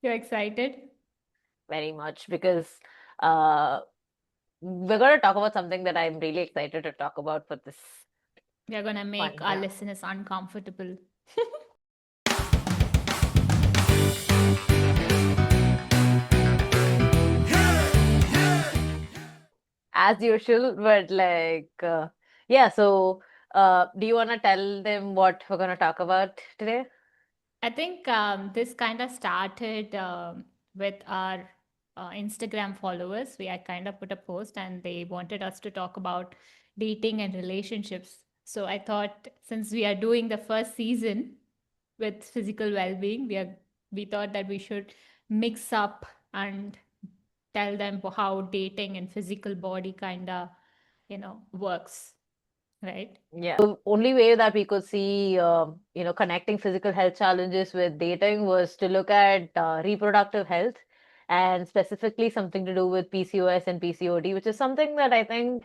You're excited? Very much because uh, we're going to talk about something that I'm really excited to talk about for this We are gonna make one. our Yeah. listeners uncomfortable. As usual, but yeah, so do you want to tell them what we're going to talk about today? I think this kind of started with our Instagram followers. We had kind of put a post and they wanted us to talk about dating and relationships. So I thought since we are doing the first season with physical well-being, we thought that we should mix up and tell them how dating and physical body kind of, works, right? Yeah. The only way that we could see, connecting physical health challenges with dating was to look at reproductive health and specifically something to do with PCOS and PCOD, which is something that I think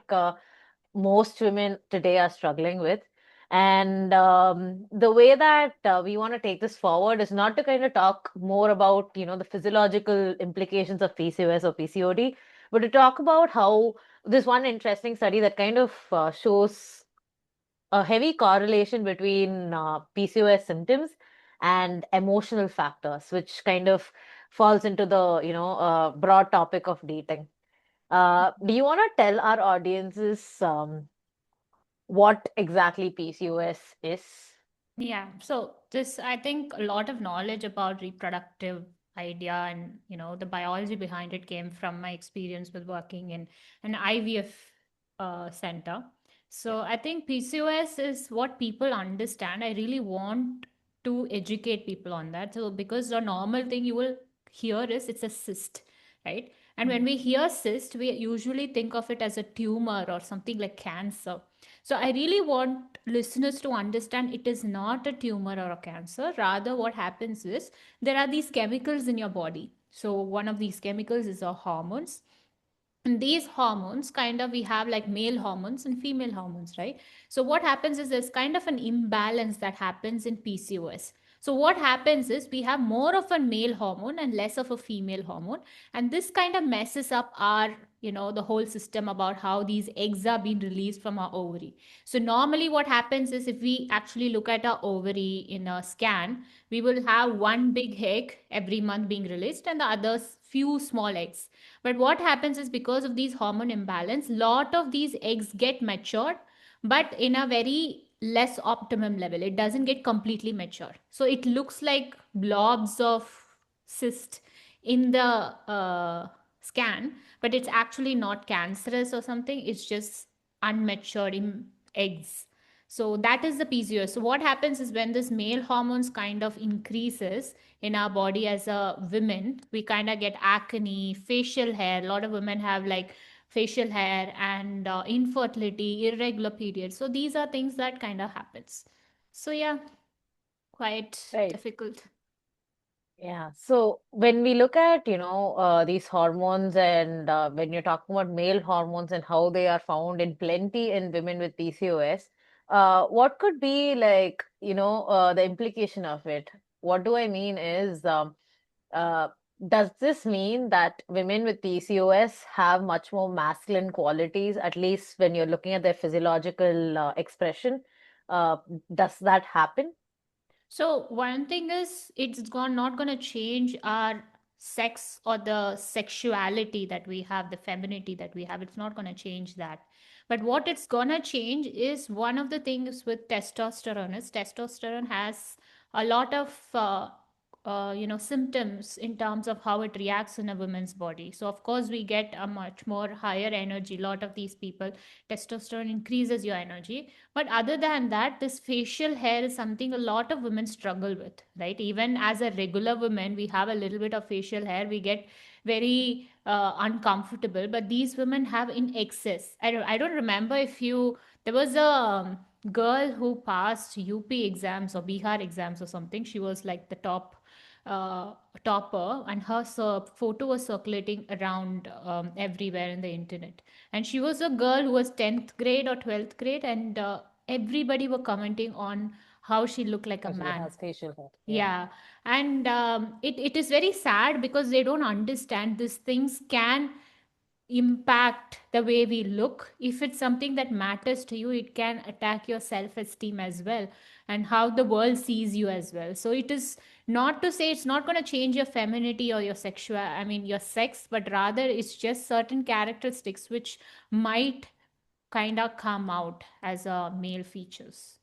most women today are struggling with. And the way that we want to take this forward is not to kind of talk more about, the physiological implications of PCOS or PCOD, but to talk about how this one interesting study that kind of shows a heavy correlation between PCOS symptoms and emotional factors, which kind of falls into the broad topic of dating. Do you want to tell our audiences what exactly PCOS is? Yeah. So this, I think a lot of knowledge about reproductive idea and, the biology behind it came from my experience with working in an IVF center. Yeah. So I think PCOS is what people understand. I really want to educate people on that. So because the normal thing you will hear is it's a cyst, right? And when Mhm. we hear cyst, we usually think of it as a tumor or something like cancer. So I really want listeners to understand it is not a tumor or a cancer. Rather, what happens is there are these chemicals in your body. So one of these chemicals is our hormones. And these hormones kind of we have like male hormones and female hormones, right? So what happens is there's kind of an imbalance that happens in PCOS. So what happens is we have more of a male hormone and less of a female hormone, and this kind of messes up our, the whole system about how these eggs are being released from our ovary. So normally what happens is if we actually look at our ovary in a scan, we will have one big egg every month being released and the others few small eggs. But what happens is because of these hormone imbalance, lot of these eggs get matured, but in a very less optimum level. It doesn't get completely mature. So it looks like blobs of cyst in the scan, but it's actually not cancerous or something. It's just unmatured eggs. So that is the PCOS. So what happens is when this male hormones kind of increases in our body as a women, we kind of get acne, facial hair. A lot of women have like facial hair and infertility, irregular periods. So these are things that kind of happens. So yeah, quite Right. difficult. Yeah. So when we look at, these hormones and when you're talking about male hormones and how they are found in plenty in women with PCOS, what could be like, the implication of it? What do I mean is, uh, does this mean that women with PCOS have much more masculine qualities, at least when you're looking at their physiological expression? Uh, does that happen? So one thing is not gonna change our sex or the sexuality that we have, the femininity that we have. It's not gonna change that. But what it's gonna change is one of the things with testosterone is testosterone has a lot of symptoms in terms of how it reacts in a woman's body. So of course we get a much more higher energy. A lot of these people, testosterone increases your energy, but other than that, this facial hair is something a lot of women struggle with, right? Even as a regular woman, we have a little bit of facial hair, we get very uncomfortable, but these women have in excess. I don't remember if you, there was a girl who passed UP exams or Bihar exams or something. She was like the uh, topper, and her photo was circulating around everywhere in the internet. And she was a girl who was 10th grade or 12th grade, and everybody were commenting on how she looked like a Actually man. has facial hair. Yeah. Yeah. And it is very sad because they don't understand these things can impact the way we look. If it's something that matters to you, it can attack your self esteem as well, and how the world sees you as well. So it is not to say it's not going to change your femininity or your sexual, I mean, your sex, but rather it's just certain characteristics which might kind of come out as a male features.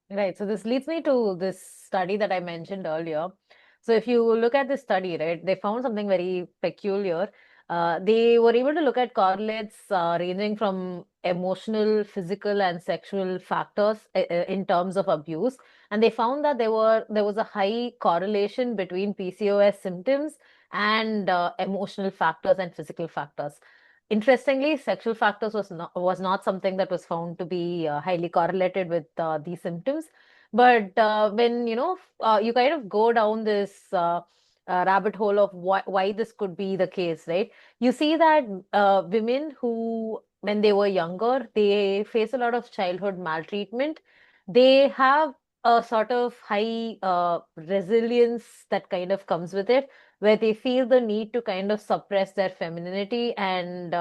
Right. So this leads me to this study that I mentioned earlier. So if you look at this study, right, they found something very peculiar. They were able to look at correlates ranging from emotional, physical, and sexual factors in terms of abuse, and they found that there was a high correlation between PCOS symptoms and emotional factors and physical factors. Interestingly, sexual factors was not something that was found to be highly correlated with these symptoms. But when you kind of go down this rabbit hole of why this could be the case, right? You see that women who, when they were younger, they face a lot of childhood maltreatment. They have a sort of high resilience that kind of comes with it, where they feel the need to kind of suppress their femininity and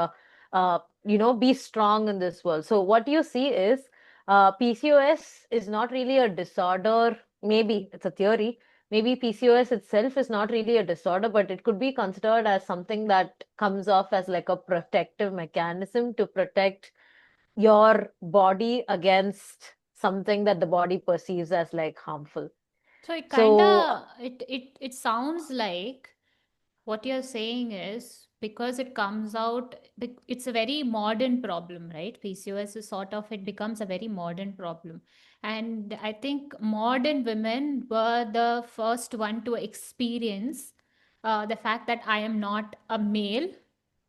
be strong in this world. So what you see is PCOS is not really a disorder. Maybe it's a theory. Maybe PCOS itself is not really a disorder, but it could be considered as something that comes off as like a protective mechanism to protect your body against something that the body perceives as like harmful. So it kind So of it sounds like what you're saying is because it comes out, it's a very modern problem, right? PCOS is sort of, it becomes a very modern problem. And I think modern women were the first one to experience the fact that I am not a male.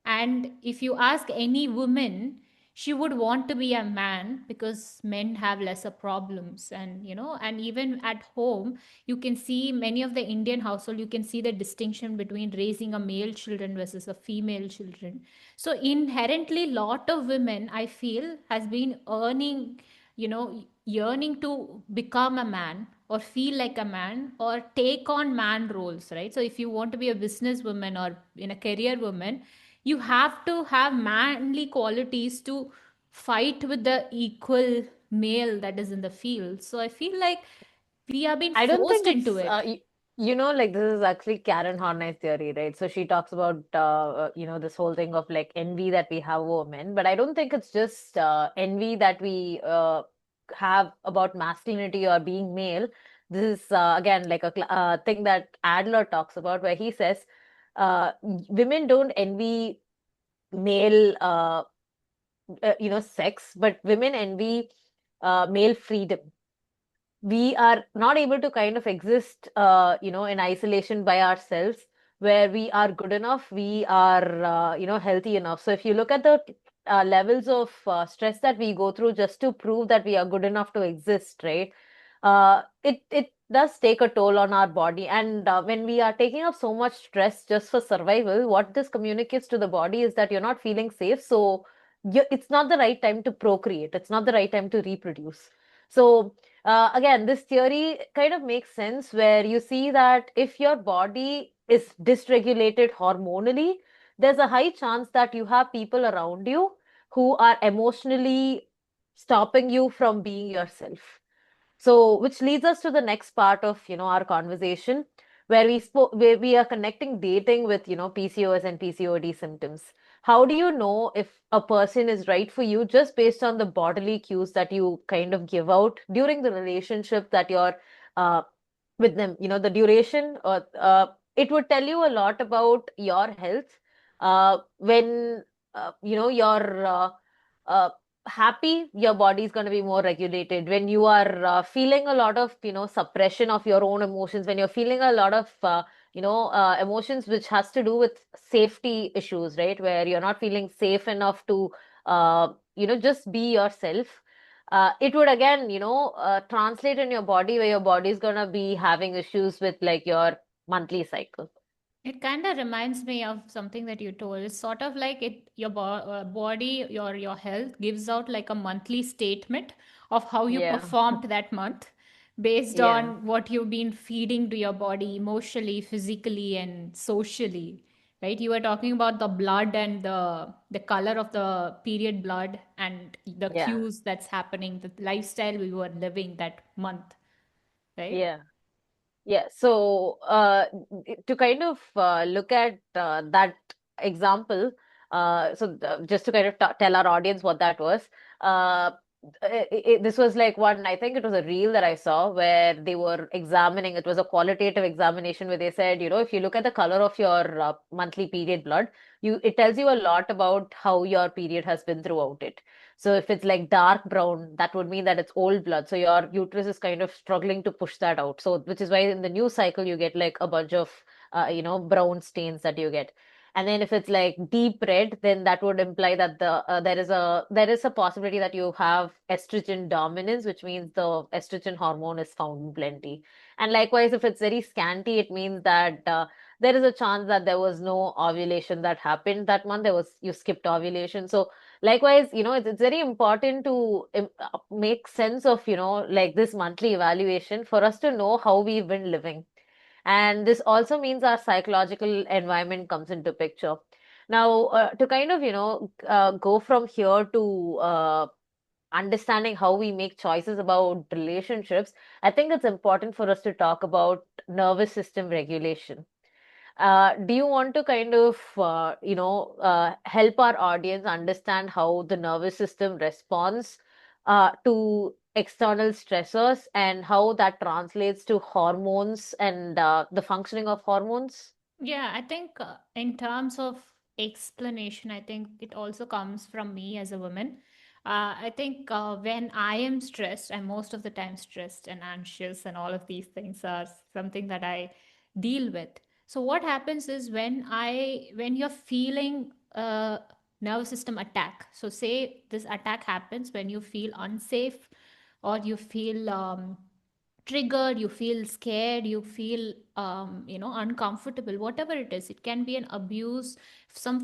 And if you ask any woman, she would want to be a man because men have lesser problems. And and even at home, you can see many of the Indian household, you can see the distinction between raising a male children versus a female children. So inherently, lot of women, I feel, has been earning, yearning to become a man or feel like a man or take on man roles, right? So if you want to be a businesswoman or in a career woman, you have to have manly qualities to fight with the equal male that is in the field. So I feel like we are being I don't forced think into it's it. like this is actually Karen Horney's theory, right? So she talks about this whole thing of like envy that we have over men, but I don't think it's just envy that we have about masculinity or being male. This is again like a thing that Adler talks about, where he says women don't envy male sex, but women envy male freedom. We are not able to kind of exist in isolation by ourselves, where we are good enough, we are healthy enough. So if you look at the levels of stress that we go through just to prove that we are good enough to exist, right? It does take a toll on our body, and when we are taking up so much stress just for survival, what this communicates to the body is that you're not feeling safe. So it's not the right time to procreate, it's not the right time to reproduce. So again, this theory kind of makes sense, where you see that if your body is dysregulated hormonally, there's a high chance that you have people around you who are emotionally stopping you from being yourself. So, which leads us to the next part of our conversation, where where we are connecting dating with PCOS and PCOD symptoms. How do you know if a person is right for you just based on the bodily cues that you kind of give out during the relationship that you're uh, with them? The duration, or it would tell you a lot about your health when you're uh, happy, your body is going to be more regulated. When you are feeling a lot of suppression of your own emotions, when you're feeling a lot of emotions which has to do with safety issues, right, where you're not feeling safe enough to just be yourself, it would again translate in your body, where your body is going to be having issues with like your monthly cycle. It kind of reminds me of something that you told. It's sort of like your body, your health gives out like a monthly statement of how you Yeah. performed that month. based Yeah. on what you've been feeding to your body emotionally, physically, and socially. Right? You were talking about the blood and the color of the period blood and the Yeah. cues that's happening, the lifestyle we were living that month, right? Yeah. Yeah, so to kind of look at that example, just to kind of tell our audience what that was, uh, this was like one, I think it was a reel that I saw where they were examining, it was a qualitative examination where they said, if you look at the color of your monthly period blood, it tells you a lot about how your period has been throughout it. So if it's like dark brown, that would mean that it's old blood. So your uterus is kind of struggling to push that out. So which is why in the new cycle you get like a bunch of brown stains that you get. And then if it's like deep red, then that would imply that there is a possibility that you have estrogen dominance, which means the estrogen hormone is found in plenty. And likewise, if it's very scanty, it means that there is a chance that there was no ovulation that happened that month. You skipped ovulation. So likewise, it's very important to make sense of, like this monthly evaluation for us to know how we've been living. And this also means our psychological environment comes into picture. Now, to kind of, go from here to understanding how we make choices about relationships, I think it's important for us to talk about nervous system regulation. Do you want to kind of, help our audience understand how the nervous system responds to external stressors and how that translates to hormones and the functioning of hormones? Yeah, I think in terms of explanation, I think it also comes from me as a woman. I think when I am stressed, I'm most of the time stressed and anxious, and all of these things are something that I deal with. So what happens is when you're feeling a nervous system attack. So say this attack happens when you feel unsafe or you feel triggered, you feel scared, you feel uncomfortable, whatever it is. It can be an abuse,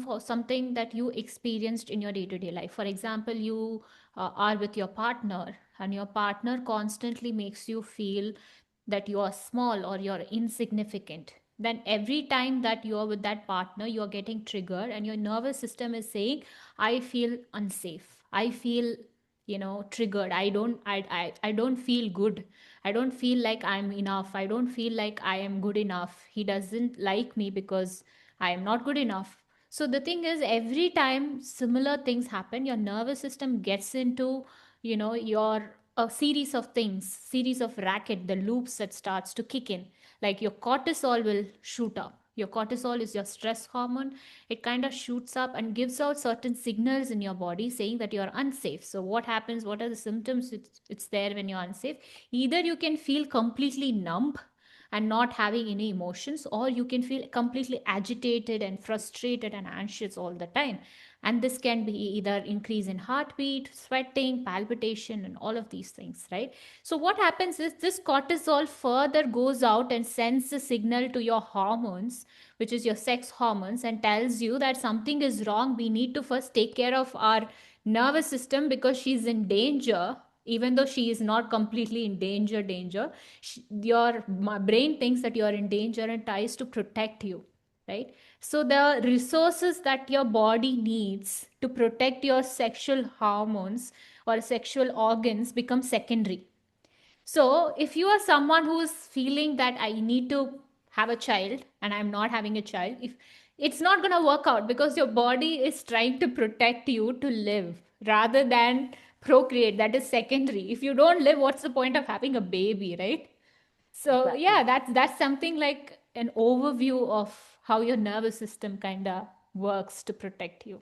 for something that you experienced in your day-to-day life. For example, you are with your partner and your partner constantly makes you feel that you are small or you're insignificant. Then every time that you are with that partner, you are getting triggered and your nervous system is saying, I feel unsafe, I feel triggered, I don't feel good, I don't feel like I'm enough, I don't feel like I am good enough, he doesn't like me because I am not good enough. So the thing is, every time similar things happen, your nervous system gets into your a series of things, series of racket, the loops that starts to kick in. Like your cortisol will shoot up. Your cortisol is your stress hormone. It kind of shoots up and gives out certain signals in your body saying that you're unsafe. So what happens? What are the symptoms? It's there when you're unsafe. Either you can feel completely numb and not having any emotions, or you can feel completely agitated and frustrated and anxious all the time. And this can be either increase in heartbeat, sweating, palpitation, and all of these things, right? So what happens is this cortisol further goes out and sends a signal to your hormones, which is your sex hormones, and tells you that something is wrong. We need to first take care of our nervous system because she's in danger. Even though she is not completely in danger, your brain thinks that you are in danger and tries to protect you, right? So the resources that your body needs to protect your sexual hormones or sexual organs become secondary. So, if you are someone who is feeling that I need to have a child and I'm not having a child, if it's not going to work out because your body is trying to protect you to live rather than procreate. That is secondary. If you don't live, what's the point of having a baby, right? So, Exactly. yeah, that's something like an overview of how your nervous system kind of works to protect you.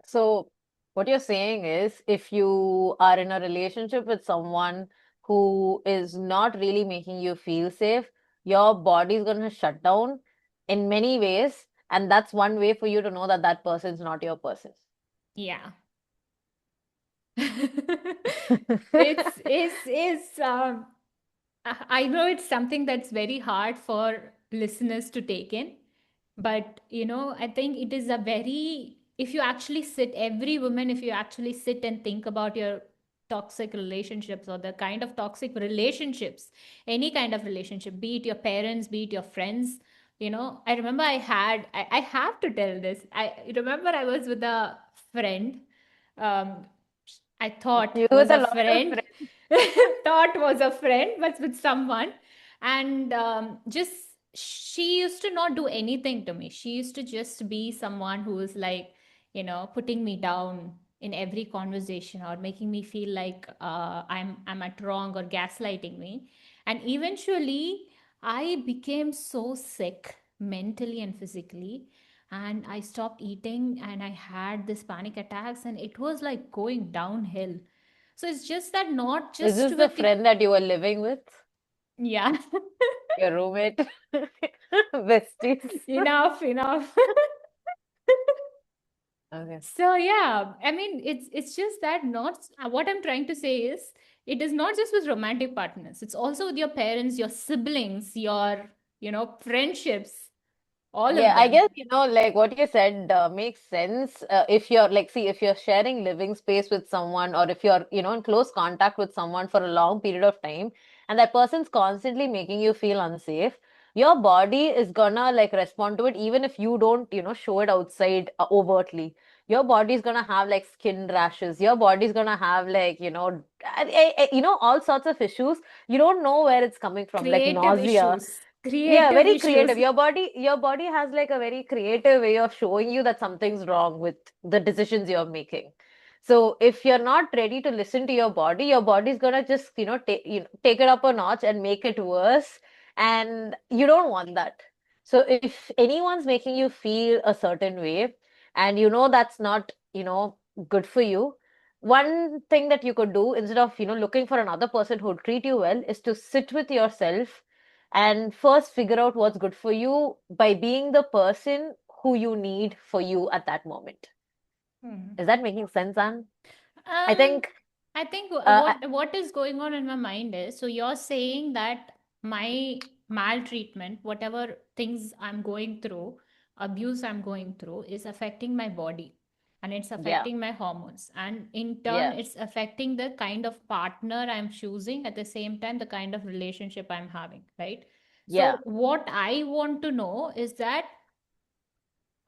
So, what you're saying is if you are in a relationship with someone who is not really making you feel safe, your body is going to shut down in many ways. And that's one way for you to know that that person's not your person. Yeah. It's I know it's something that's very hard for listeners to take in, but I think it is a very, if you actually sit, every woman, if you actually sit and think about your toxic relationships, or the kind of toxic relationships, any kind of relationship, be it your parents, be it your friends. I remember I have to tell this. I remember I was with a friend. um, I thought You was with a a lot of friend, friends. thought was a friend, but with someone. And just she used to not do anything to me. She used to just be someone who was like, putting me down in every conversation, or making me feel like I'm at wrong, or gaslighting me. And eventually, I became so sick mentally and physically, and I stopped eating, and I had this panic attacks, and it was like going downhill. So it's just that, not Is just this the with the, friend that you were living with? yeah. Your roommate? Besties? Enough, enough. Okay. So yeah, I mean, it's just that, not what I'm trying to say is, it is not just with romantic partners. It's also with your parents, your siblings, your friendships, all Yeah, of I them. guess, like what you said makes sense. If you're like, see, if you're sharing living space with someone, or if you're, in close contact with someone for a long period of time, and that person's constantly making you feel unsafe, your body is gonna like respond to it, even if you don't, show it outside overtly. Your body's gonna have like skin rashes. Your body's gonna have like, all sorts of issues. You don't know where it's coming from, like Creative nausea. issues. Yeah, Creative very issues. creative. Your body has like a very creative way of showing you that something's wrong with the decisions you're making. So if you're not ready to listen to your body's gonna just, take it up a notch and make it worse. And you don't want that. So if anyone's making you feel a certain way, and that's not, good for you, one thing that you could do instead of, looking for another person who would treat you well, is to sit with yourself and first figure out what's good for you by being the person who you need for you at that moment. Hmm. Is that making sense, Anne? I Um, think, I think I- what is going on in my mind is, so you're saying that my maltreatment, whatever things I'm going through, abuse I'm going through, is affecting my body, and it's yeah, affecting my hormones, and in turn yeah, it's affecting the kind of partner I'm choosing, at the same time the kind of relationship I'm having, right? yeah. So what I want to know is that,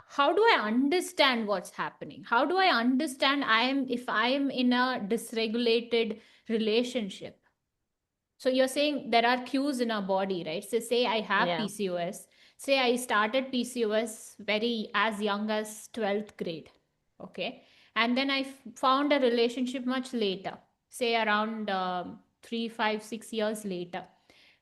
how do I understand what's happening? How do I understand if I am in a dysregulated relationship? So you're saying there are cues in our body, right? So say I have Yeah. PCOS. Say I started PCOS very as young as 12th grade. Okay. And then found a relationship much later, say around 3, 5, 6 years later.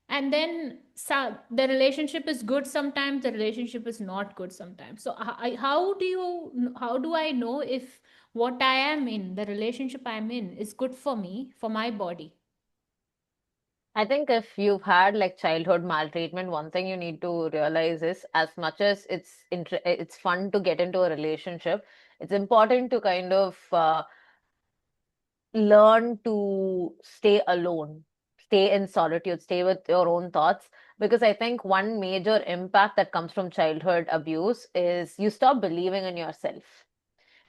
And then the relationship is good sometimes, the relationship is not good sometimes. So how do I know if what I am in, the relationship I'm in, is good for me, for my body? I think if you've had like childhood maltreatment, one thing you need to realize is, as much as it's fun to get into a relationship, it's important to kind of learn to stay alone, stay in solitude, stay with your own thoughts. Because I think one major impact that comes from childhood abuse is you stop believing in yourself.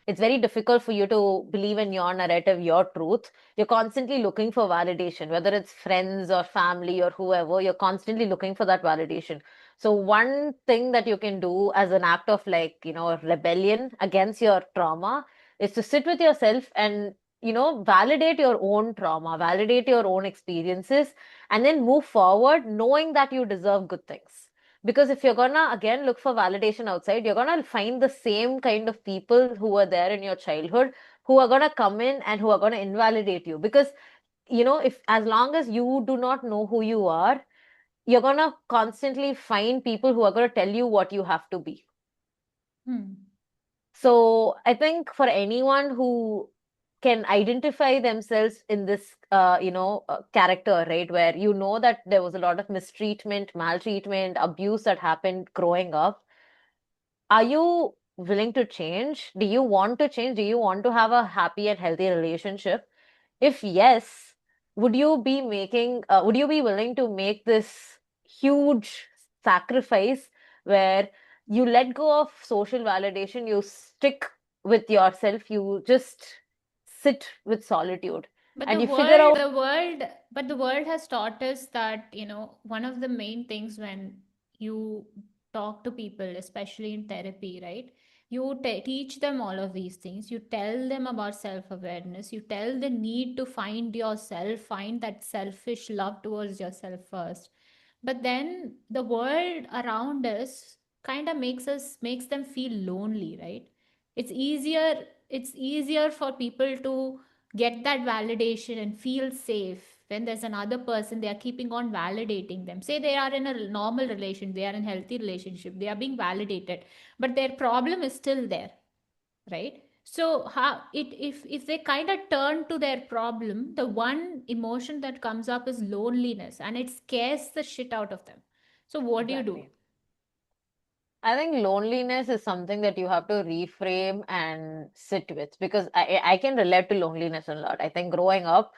It's very difficult for you to believe in your narrative, your truth. You're constantly looking for validation, whether it's friends or family or whoever, you're constantly looking for that validation. So, one thing that you can do as an act of like, rebellion against your trauma is to sit with yourself and, validate your own trauma, validate your own experiences, and then move forward knowing that you deserve good things. Because if you're gonna again look for validation outside, you're gonna find the same kind of people who were there in your childhood, who are gonna come in and who are gonna invalidate you. Because, if as long as you do not know who you are, you're gonna constantly find people who are gonna tell you what you have to be. Hmm. So I think for anyone who can identify themselves in this, character, right, where that there was a lot of mistreatment, maltreatment, abuse that happened growing up, are you willing to change? Do you want to change? Do you want to have a happy and healthy relationship? If yes, would you be willing to make this huge sacrifice where you let go of social validation, you stick with yourself, you just sit with solitude? But and you figure out. but the world has taught us that, you know, one of the main things when you talk to people, especially in therapy, right? You teach them all of these things. You tell them about self awareness. You tell the need to find yourself, find that selfish love towards yourself first. But then the world around us kind of makes them feel lonely, right? It's easier for people to get that validation and feel safe when there's another person they are keeping on validating them. Say they are in a normal relation, they are in a healthy relationship, they are being validated, but their problem is still there, right? So how it if they kind of turn to their problem, the one emotion that comes up is loneliness, and it scares the shit out of them. So what do you do? Exactly. I think loneliness is something that you have to reframe and sit with, because I can relate to loneliness a lot. I think growing up,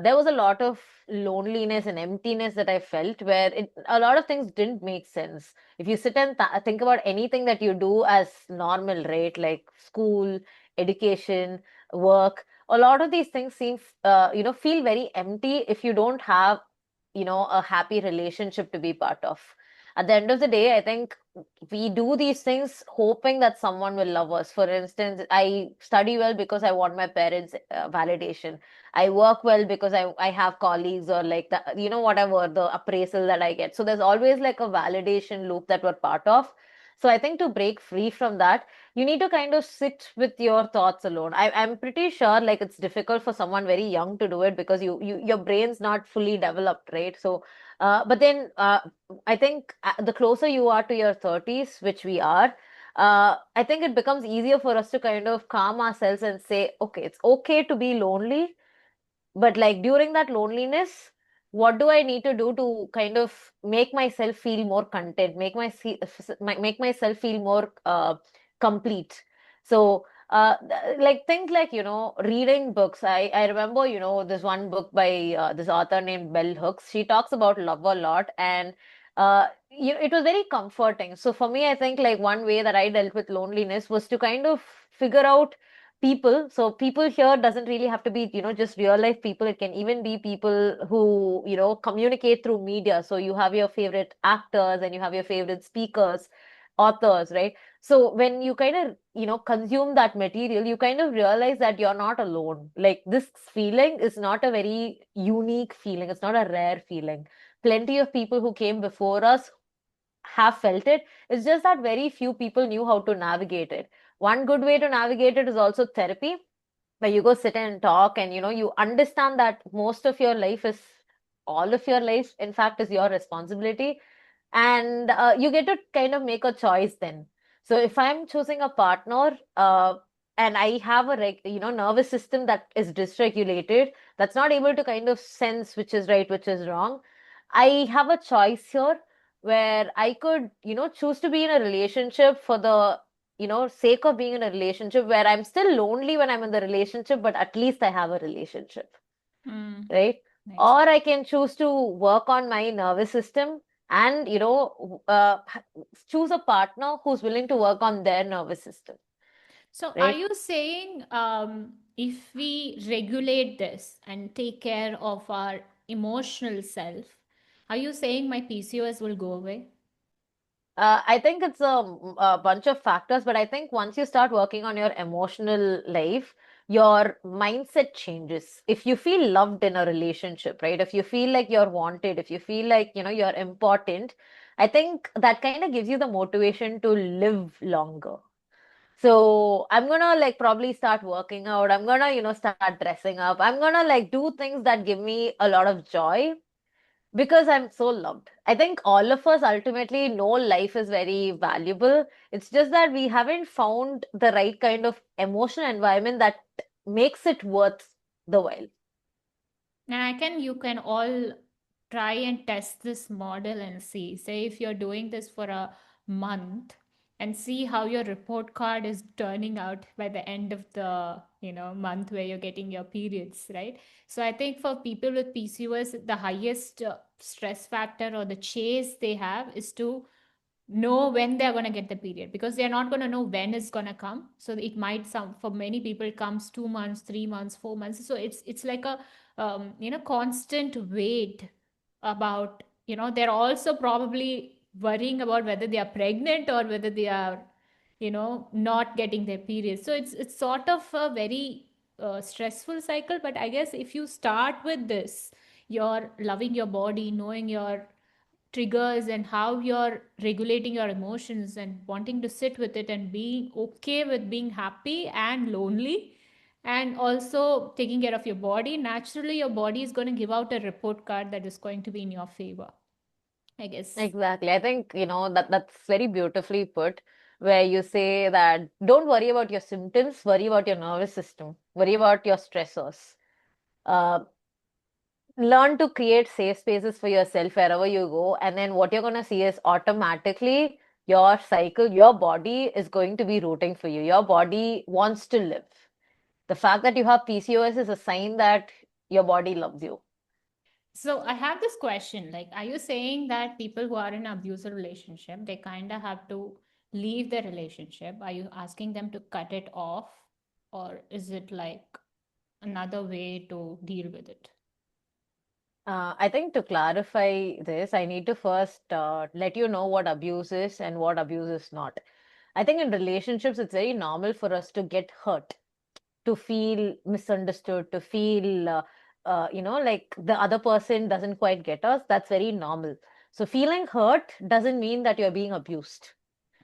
there was a lot of loneliness and emptiness that I felt, where a lot of things didn't make sense. If you sit and think about anything that you do as normal, right, like school, education, work, a lot of these things feel very empty if you don't have, a happy relationship to be part of. At the end of the day, I think we do these things hoping that someone will love us. For instance, I study well because I want my parents' validation. I work well because I have colleagues, or like the, whatever the appraisal that I get. So there's always like a validation loop that we're part of. So I think to break free from that, you need to kind of sit with your thoughts alone. I'm pretty sure like it's difficult for someone very young to do it, because your brain's not fully developed, right? So but then I think the closer you are to your 30s, which we are, I think it becomes easier for us to kind of calm ourselves and say, okay, it's okay to be lonely, but like during that loneliness, what do I need to do to kind of make myself feel more content, make myself feel more complete? So like things like, reading books. I remember, this one book by this author named Bell Hooks. She talks about love a lot, and it was very comforting. So for me, I think like one way that I dealt with loneliness was to kind of figure out people. So people here doesn't really have to be, just real life people. It can even be people who, communicate through media. So you have your favorite actors and you have your favorite speakers, authors, right? So when you kind of, consume that material, you kind of realize that you're not alone. Like this feeling is not a very unique feeling. It's not a rare feeling. Plenty of people who came before us have felt it. It's just that very few people knew how to navigate it. One good way to navigate it is also therapy, where you go sit and talk, and you understand that most of your life is all of your life, in fact, is your responsibility. And you get to kind of make a choice then. So if I'm choosing a partner, and I have a nervous system that is dysregulated, that's not able to kind of sense which is right, which is wrong, I have a choice here, where I could, choose to be in a relationship for the, sake of being in a relationship, where I'm still lonely when I'm in the relationship, but at least I have a relationship, Hmm. right? Nice. Or I can choose to work on my nervous system, and, choose a partner who's willing to work on their nervous system, So, are right? you saying if we regulate this and take care of our emotional self, are you saying my PCOS will go away? I think it's a bunch of factors, but I think once you start working on your emotional life, your mindset changes. If you feel loved in a relationship, right? If you feel like you're wanted, if you feel like, you're important, I think that kind of gives you the motivation to live longer. So I'm gonna like probably start working out. I'm gonna, start dressing up. I'm gonna like do things that give me a lot of joy, because I'm so loved. I think all of us ultimately know life is very valuable. It's just that we haven't found the right kind of emotional environment that makes it worth the while. And you can all try and test this model and see. Say if you're doing this for a month and see how your report card is turning out by the end of the, month where you're getting your periods, right? So I think for people with PCOS, the highest stress factor or the chase they have is to know when they're going to get the period, because they're not going to know when it's going to come. So it might, some for many people it comes 2 months, 3 months, 4 months. So it's like a constant wait about, they're also probably worrying about whether they are pregnant or whether they are, not getting their period. So it's sort of a very stressful cycle. But I guess if you start with this, you're loving your body, knowing your triggers and how you're regulating your emotions and wanting to sit with it and being okay with being happy and lonely, and also taking care of your body, naturally your body is going to give out a report card that is going to be in your favor, I guess. Exactly. I think, that that's very beautifully put, where you say that don't worry about your symptoms, worry about your nervous system, worry about your stressors. Uh, Learn to create safe spaces for yourself wherever you go. And then what you're going to see is automatically your cycle, your body is going to be rooting for you. Your body wants to live. The fact that you have PCOS is a sign that your body loves you. So I have this question, like, are you saying that people who are in an abusive relationship, they kind of have to leave the relationship? Are you asking them to cut it off, or is it like another way to deal with it? I think to clarify this, I need to first let you know what abuse is and what abuse is not. I think in relationships, it's very normal for us to get hurt, to feel misunderstood, to feel, like the other person doesn't quite get us. That's very normal. So feeling hurt doesn't mean that you're being abused,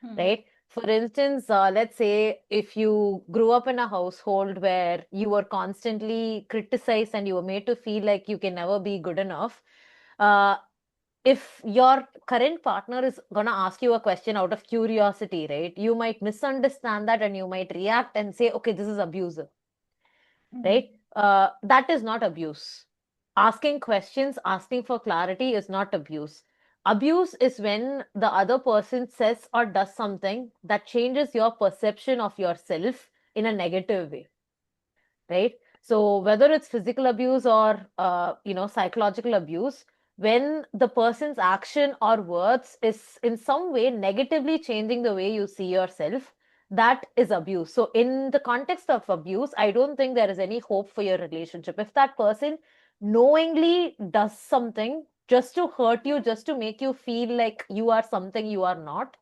Hmm. right? For instance, let's say if you grew up in a household where you were constantly criticized and you were made to feel like you can never be good enough, uh, if your current partner is going to ask you a question out of curiosity, right, you might misunderstand that and you might react and say, okay, this is abusive, Hmm. right? That is not abuse. Asking questions, asking for clarity is not abuse. Abuse is when the other person says or does something that changes your perception of yourself in a negative way, right? So whether it's physical abuse or psychological abuse, when the person's action or words is in some way negatively changing the way you see yourself, that is abuse. So in the context of abuse, I don't think there is any hope for your relationship. If that person knowingly does something just to hurt you, just to make you feel like you are something you are not,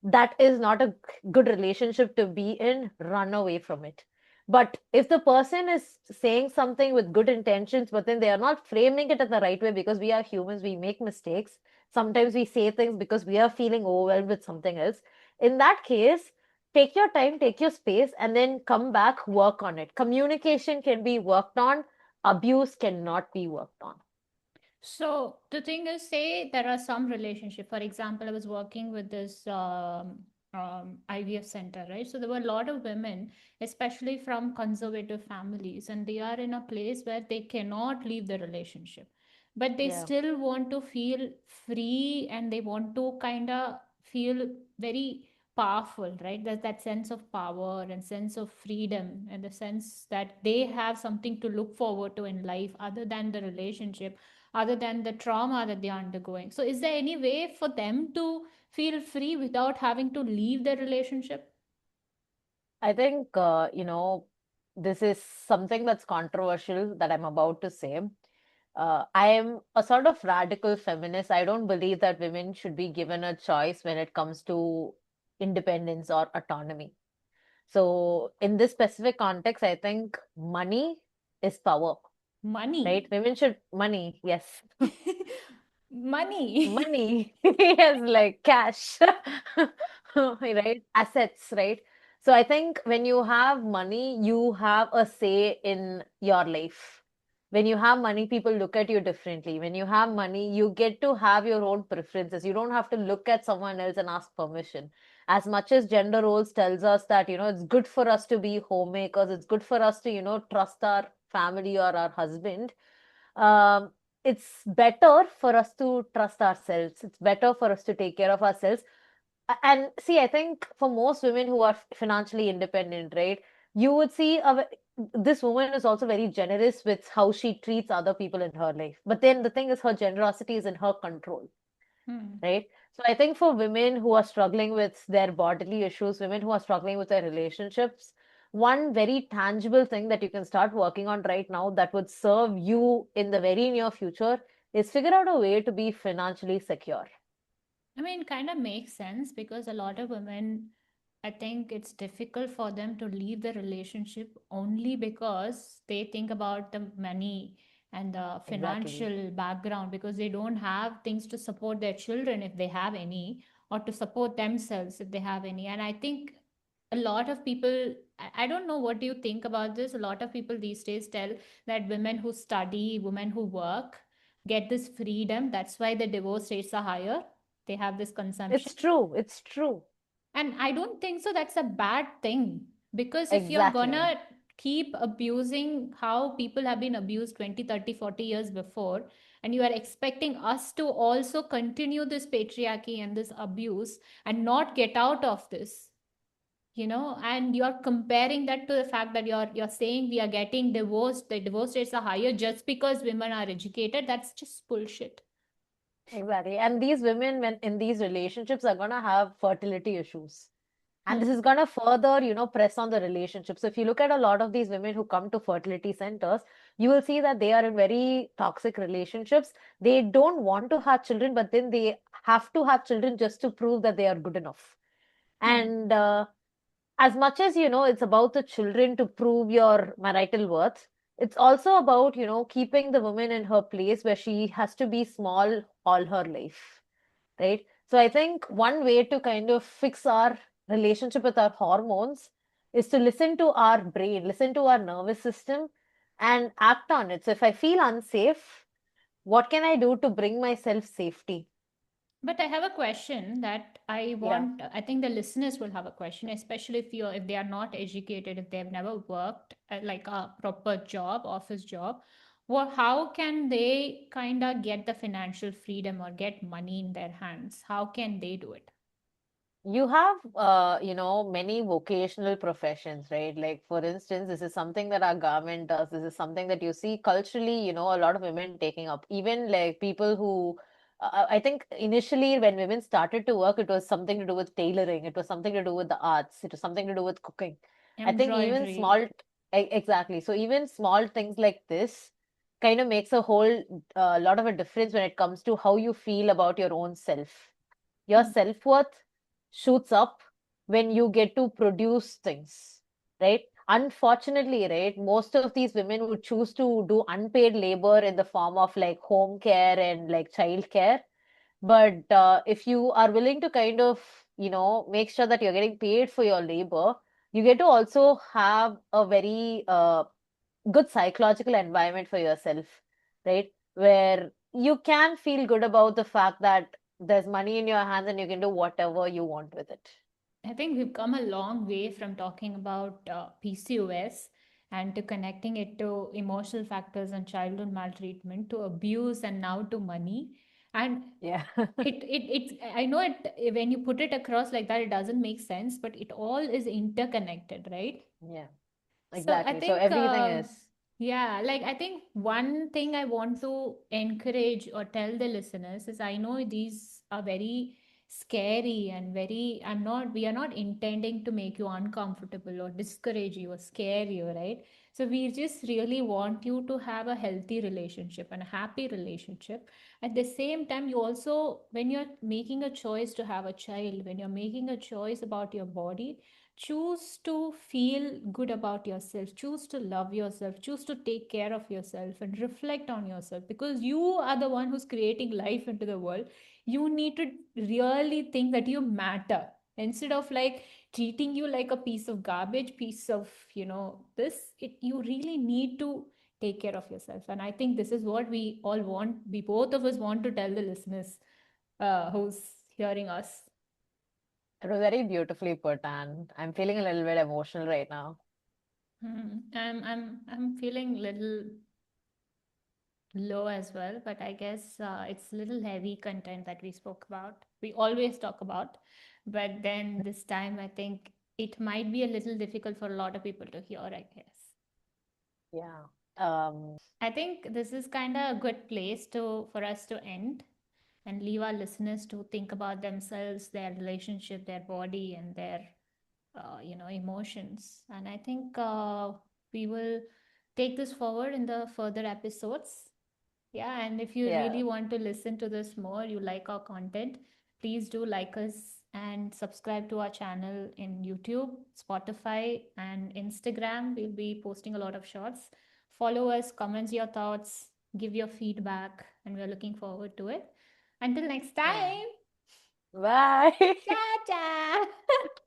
that is not a good relationship to be in. Run away from it. But if the person is saying something with good intentions, but then they are not framing it in the right way, because we are humans, we make mistakes. Sometimes we say things because we are feeling overwhelmed with something else. In that case, take your time, take your space, and then come back, work on it. Communication can be worked on, abuse cannot be worked on. So the thing is, say there are some relationship. For example, I was working with this IVF center, right? So there were a lot of women, especially from conservative families, and they are in a place where they cannot leave the relationship, but they Yeah. still want to feel free, and they want to kind of feel very powerful, right? There's that sense of power and sense of freedom, and the sense that they have something to look forward to in life other than the relationship, other than the trauma that they're undergoing. So, is there any way for them to feel free without having to leave their relationship? I think, this is something that's controversial that I'm about to say. I am a sort of radical feminist. I don't believe that women should be given a choice when it comes to independence or autonomy. So, in this specific context, I think money is power, right? Money. Women should, money, yes. Money. Money. Yes, like cash. Right? Assets, right? So I think when you have money, you have a say in your life. When you have money, people look at you differently. When you have money, you get to have your own preferences. You don't have to look at someone else and ask permission. As much as gender roles tells us that, it's good for us to be homemakers, it's good for us to, trust our family or our husband. um, it's better for us to trust ourselves. It's better for us to take care of ourselves. And see, I think for most women who are financially independent, right, you would see this woman is also very generous with how she treats other people in her life. But then the thing is, her generosity is in her control, Hmm. right? So I think for women who are struggling with their bodily issues, women who are struggling with their relationships, one very tangible thing that you can start working on right now that would serve you in the very near future is figure out a way to be financially secure. I mean, kind of makes sense because a lot of women, I think it's difficult for them to leave the relationship only because they think about the money and the Exactly. financial background because they don't have things to support their children if they have any, or to support themselves if they have any. And I think a lot of people, I don't know, what do you think about this? A lot of people these days tell that women who study, women who work, get this freedom. That's why the divorce rates are higher. They have this consumption. It's true. It's true. And I don't think so that's a bad thing, because if you're Exactly. gonna keep abusing how people have been abused 20, 30, 40 years before, and you are expecting us to also continue this patriarchy and this abuse and not get out of this, and you're comparing that to the fact that you're saying we are getting divorced, the divorce rates are higher just because women are educated. That's just bullshit. Exactly. And these women, when in these relationships, are going to have fertility issues. And this Hmm. is going to further, press on the relationship. So if you look at a lot of these women who come to fertility centers, you will see that they are in very toxic relationships. They don't want to have children, but then they have to have children just to prove that they are good enough. Hmm. And as much as it's about the children to prove your marital worth, it's also about keeping the woman in her place where she has to be small all her life, right? So I think one way to kind of fix our relationship with our hormones is to listen to our brain, listen to our nervous system, and act on it. So if I feel unsafe, what can I do to bring myself safety? But I have a question that I Yeah. want. I think the listeners will have a question, especially if they are not educated, if they've never worked at like a proper job, office job. Well, how can they kind of get the financial freedom or get money in their hands? How can they do it? You have, many vocational professions, right? Like, for instance, this is something that our government does. This is something that you see culturally, a lot of women taking up. Even like people who, I think initially when women started to work, it was something to do with tailoring. It was something to do with the arts. It was something to do with cooking. I think even Embroidery. exactly. So even small things like this kind of makes a whole lot of a difference when it comes to how you feel about your own self. Your Hmm. self-worth shoots up when you get to produce things, right? Unfortunately, right, most of these women would choose to do unpaid labor in the form of like home care and like child care. But if you are willing to kind of make sure that you're getting paid for your labor, you get to also have a very good psychological environment for yourself, right? Where you can feel good about the fact that there's money in your hands and you can do whatever you want with it. I think we've come a long way from talking about PCOS and to connecting it to emotional factors and childhood maltreatment to abuse and now to money. And Yeah. I know it, when you put it across like that, it doesn't make sense, but it all is interconnected, right? Yeah, So I exactly. So think, everything is, yeah, like I think one thing I want to encourage or tell the listeners is I know these are very scary and very, we are not intending to make you uncomfortable or discourage you or scare you, right? So we just really want you to have a healthy relationship and a happy relationship. At the same time, you also, when you're making a choice to have a child, when you're making a choice about your body, choose to feel good about yourself, choose to love yourself, choose to take care of yourself and reflect on yourself, because you are the one who's creating life into the world. You need to really think that you matter, instead of like treating you like a piece of garbage, piece of, this it, you really need to take care of yourself. And I think this is what we all want, we both of us want to tell the listeners who's hearing us. it was very beautifully put, and I'm feeling a little bit emotional right now. I'm feeling little low as well, but I guess it's little heavy content that we spoke about. We always talk about, but then this time I think it might be a little difficult for a lot of people to hear, I guess. Yeah. I think this is kind of a good place to for us to end. and leave our listeners to think about themselves, their relationship, their body, and their emotions. And I think we will take this forward in the further episodes. Yeah, and if you Yeah. really want to listen to this more, you like our content, please do like us and subscribe to our channel in YouTube, Spotify, and Instagram. We'll be posting a lot of shorts. Follow us, comment your thoughts, give your feedback, and we're looking forward to it. Until next Yeah. time, Bye. cha cha.